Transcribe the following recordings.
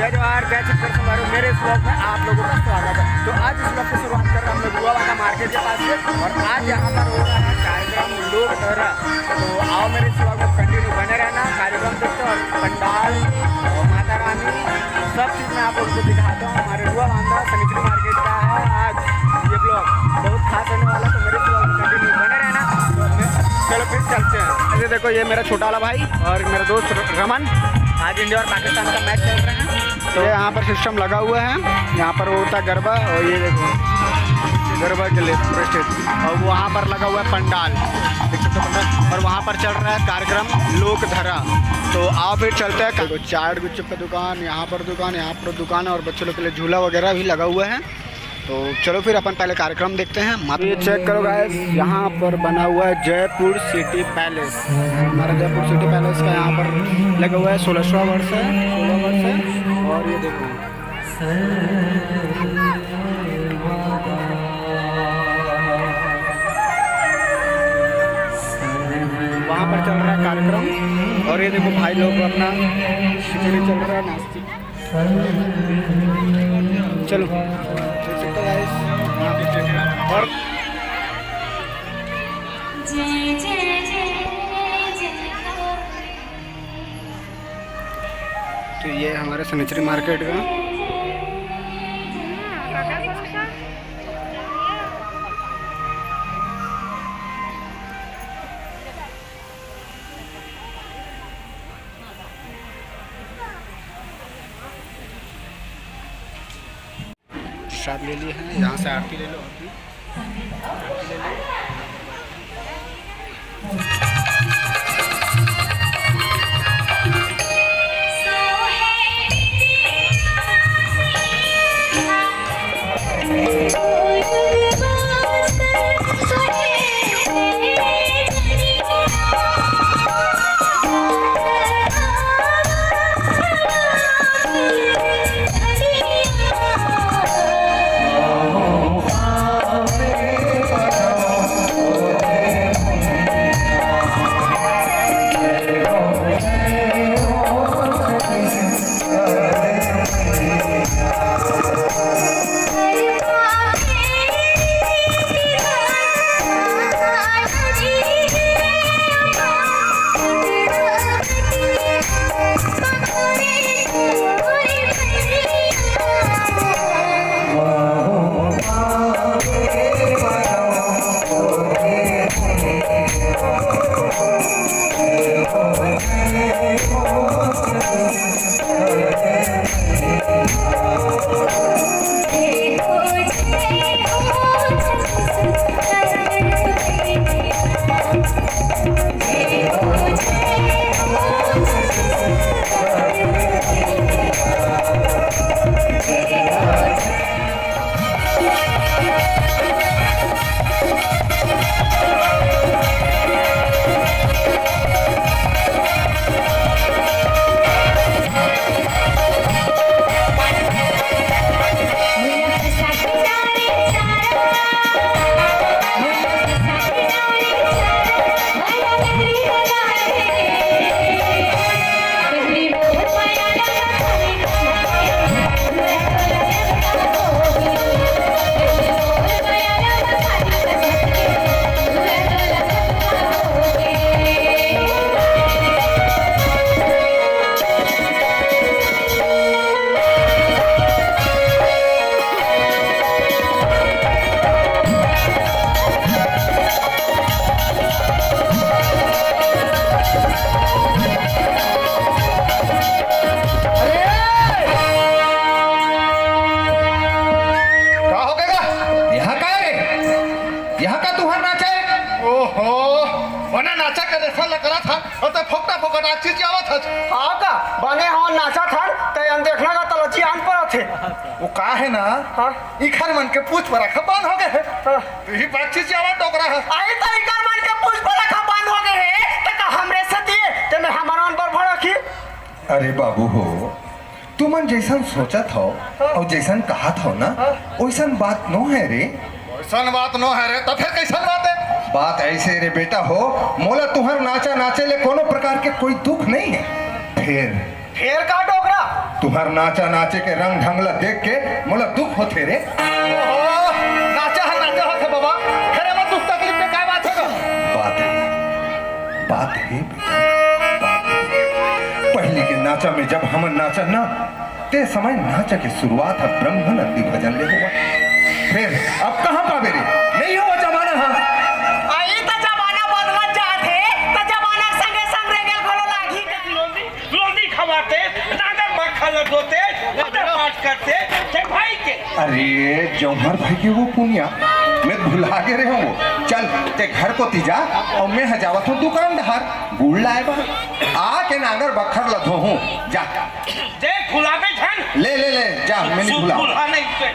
जय जवाहर जय छत्तीसगढ़। मेरे इस ब्लॉग में आप लोगों का स्वागत है। तो आज इस ब्लॉग की शुरुआत कर रहे हैं हम लोग गुआवाटा मार्केट के पास से, और आज यहाँ पर हो रहा है कार्यक्रम लोक धरा। तो आओ मेरे इस ब्लॉग में कंटिन्यू बने रहना, कार्यक्रम देखते और पंडाल और माता रानी सब चीज़ मैं आप लोगों को दिखाता हूँ। हमारे गुआवाटा सनिचरी मार्केट का है आज ये ब्लॉग, बहुत खास होने वाला। तो मेरे इस ब्लॉग में कंटिन्यू बने रहना। तो चलो फिर चलते हैं। ये देखो, ये मेरा छोटा वाला भाई और मेरा दोस्त रमन। आज इंडिया और पाकिस्तान का मैच चल रहा है। तो यहाँ पर सिस्टम लगा हुआ है, यहाँ पर वो होता है गरबा, और ये देखो गरबा के लिए पूरे स्टेज, और वहाँ पर लगा हुआ है पंडाल, देख सकते हो पंडाल, और वहाँ पर चल रहा है कार्यक्रम लोक धरा। तो आओ फिर चलते हैं। देखो चाट गुपचुप का दुकान, यहाँ पर दुकान है, और बच्चों लोग के लिए झूला वगैरह भी लगा हुआ है। तो चलो फिर अपन पहले कार्यक्रम देखते हैं। ये चेक करो गाइस, यहाँ पर बना हुआ है जयपुर सिटी पैलेस। हमारा जयपुर सिटी पैलेस का यहाँ पर लगा हुआ है 16वां वर्ष है, 16 वर्ष है। और ये देखो वहाँ पर चल रहा है कार्यक्रम, और ये देखो भाई लोग अपना खिचड़ी चल रहा है, नाश्ते। चलो देख सकते हो गाइस, और तो ये हमारे सनिचरी मार्केट का प्रसाद ले लिए हैं। यहाँ से आरती ले लो, आरती ले लो। वो का है ना, इखर मन के पूछ पर रखा बंद हो गए है। तो ही बातचीत जावा टोकरा है। आई तो इखर मन के पूछ पर रखा बंद हो गए है, तो का हमरे से दिए ते मैं हमारा पर भड़ा की। अरे बाबू हो, तू मन जैसन सोचा था और जैसन कहा था ना, वैसन बात नो है रे। वैसन बात नो है रे, तो फिर कैसन बात है? बात ऐसे रे बेटा हो, मोला तुहर नाचा नाचे ले कोनो प्रकार के कोई दुख नहीं है। फिर का डोगरा तुहार नाचा नाचे के रंग ढंगला देख के मोला दुख होते रे। नाचा है बाबा, खरे में दुख तकलीफ में क्या बात है? बात है बेटा, बात है। पहले के नाचा में जब हम नाचा ना, ते समय नाचा के शुरुआत है ब्रह्म नंदी भजन ले हुआ। फिर अब कहाँ पावे रे? नहीं हुआ जमाना। हाँ आई त जमाना बदलत जात है, त जमाना संगे संग रे गेल घलो लागी लोंदी खवाते, नागर मक्खल धोते, पूजा पाठ करते, ते भाई के। अरे जौहर भाई के वो पुनिया मैं भुला के रहे हूँ। चल ते घर को तीजा और मैं हजावत हूँ दुकानदार गुड़ लाए बा आके नागर बखर लधो हूँ। जा जे खुलावे झन ले ले ले जा, मैंने भुला। खुला नहीं पे।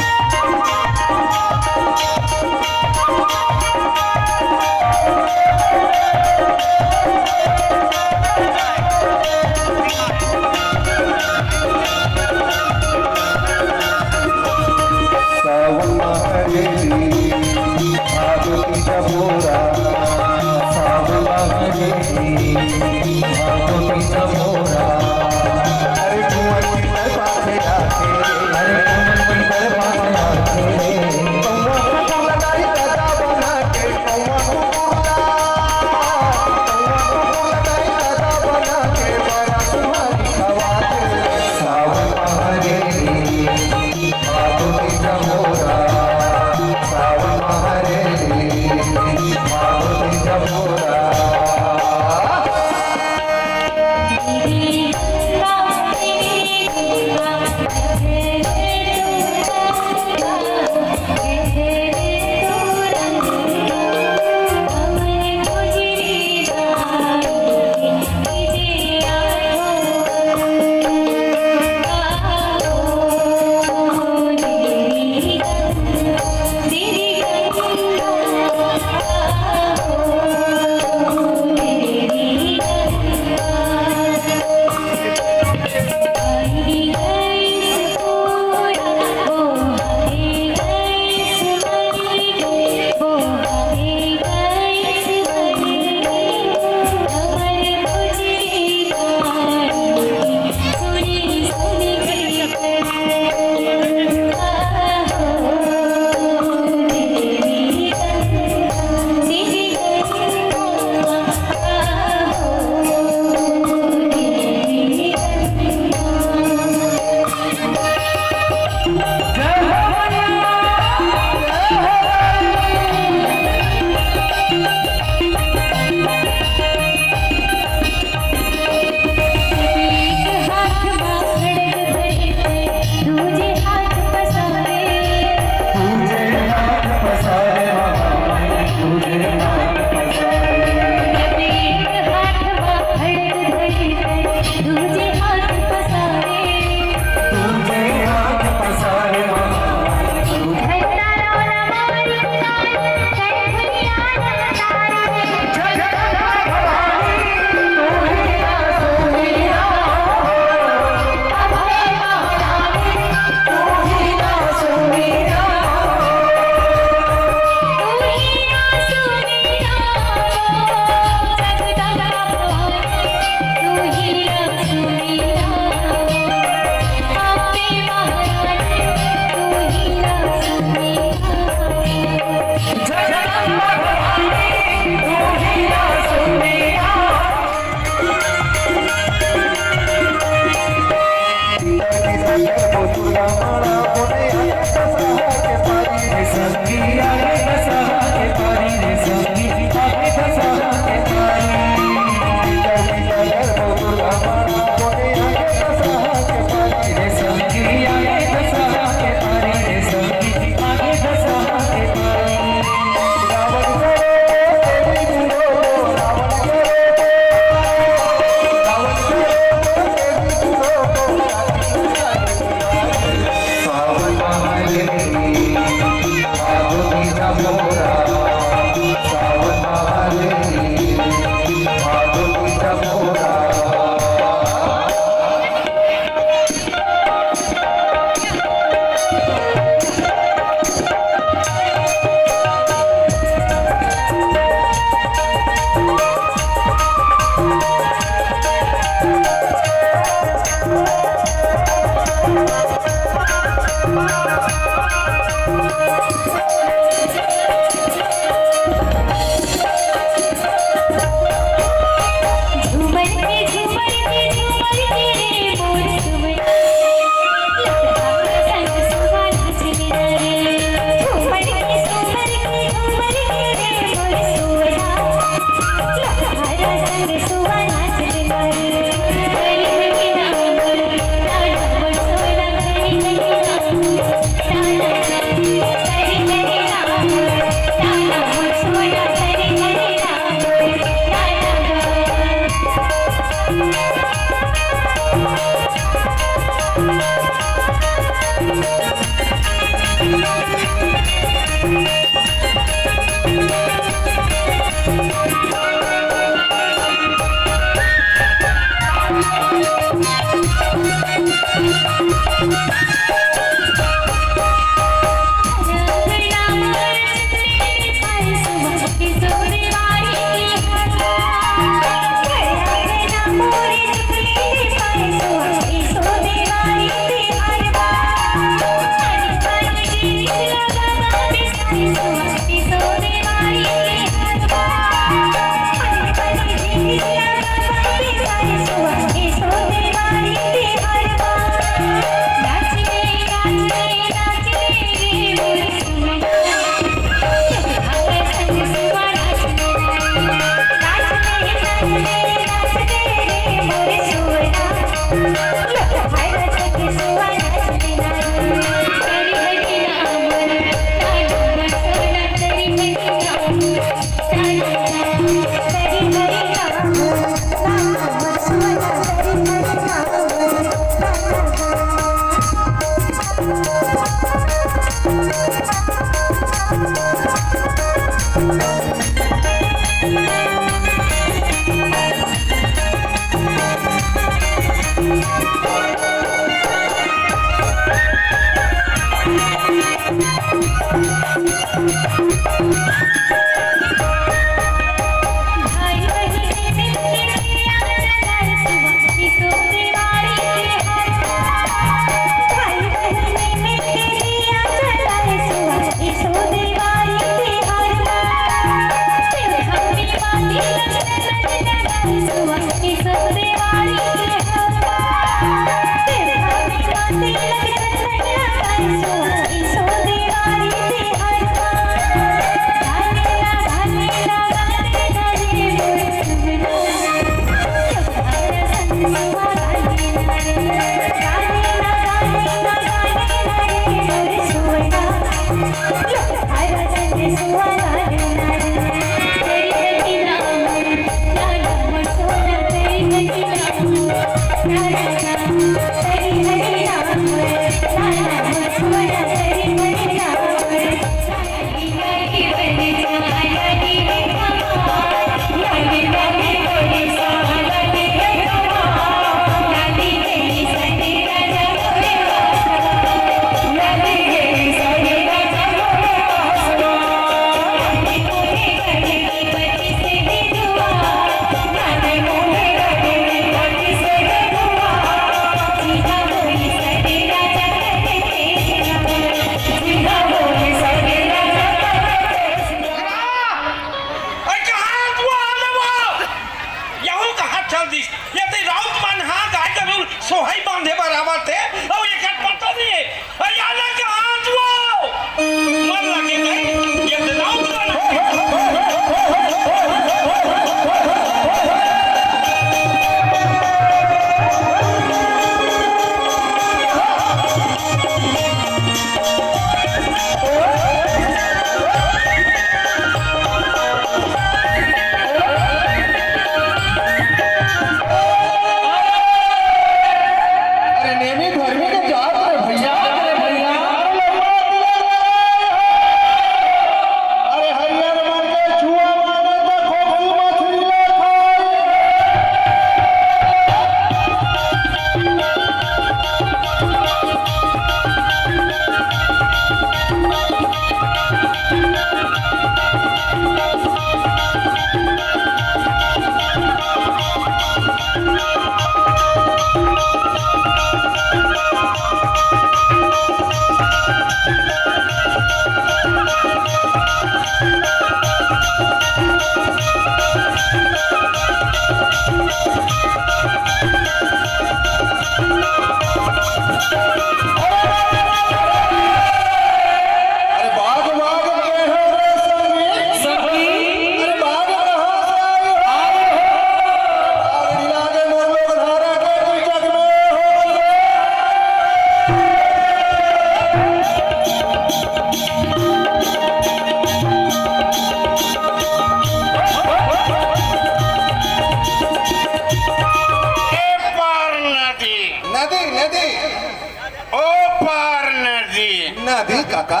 काका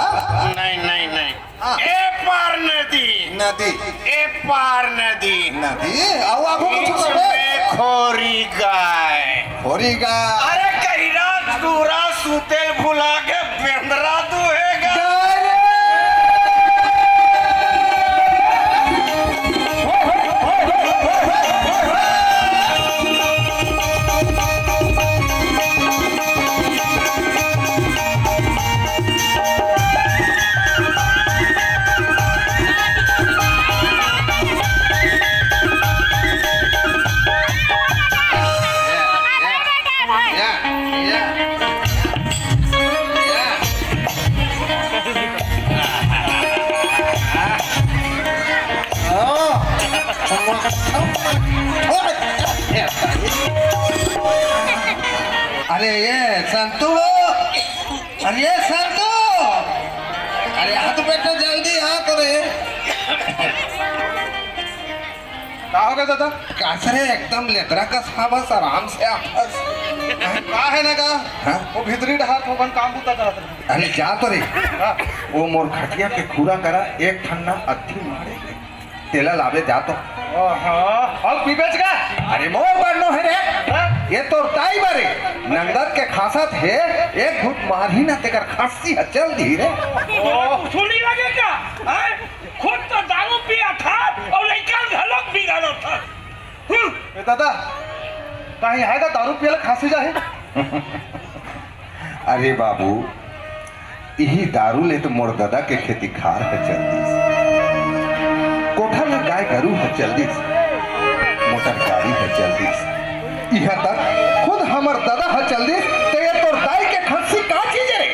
नहीं नहीं नहीं हाँ। ए पार नदी नदी ए पार नदी नदी आओ आगो कुछ बीच करे में खोरी गाय होरीगा अरे कहीं रात दूरा सुतेल भुला के बेंदरा दुहेगा अरे ये संतू अरे ये संतू अरे हाथ बेटा जल्दी आ करे का हो गया दादा कासरे एकदम लेतरा का साबस आराम से आपस का है ना का हाँ? वो भीतरी हाथ होगन काम बुता करत रहे। अरे जा तो रे वो मोर खटिया के खूरा करा एक ठन्ना अद्धी मारे तेला लावे जा तो और पीबेच का अरे मोर बननो है रे ये तो ताई बारे नंदत के खासा थे एक घुट मारी ना तेकर खांसी चल धीरे सुनी लगे क्या हैं? खुद तो दारू पिया था और लड़का घलोक बिगाड़ो था ए दादा कहीं है का दारू पियल खांसी जाए अरे बाबू यही दारू ले तो मोर दादा के खेती खार है जल्दी कोठा में गाय गरू है जल्दी मोटर गाड़ी है जल्दी यहाँ तक खुद हमर दादा है जल्दी तो ये तो दाई के खांसी का चीज रे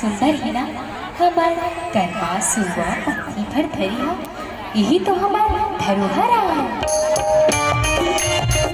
सुंदर है ना हमार करवा सुबह पत्नी भर धरी हो यही तो हमारा धरोहर है।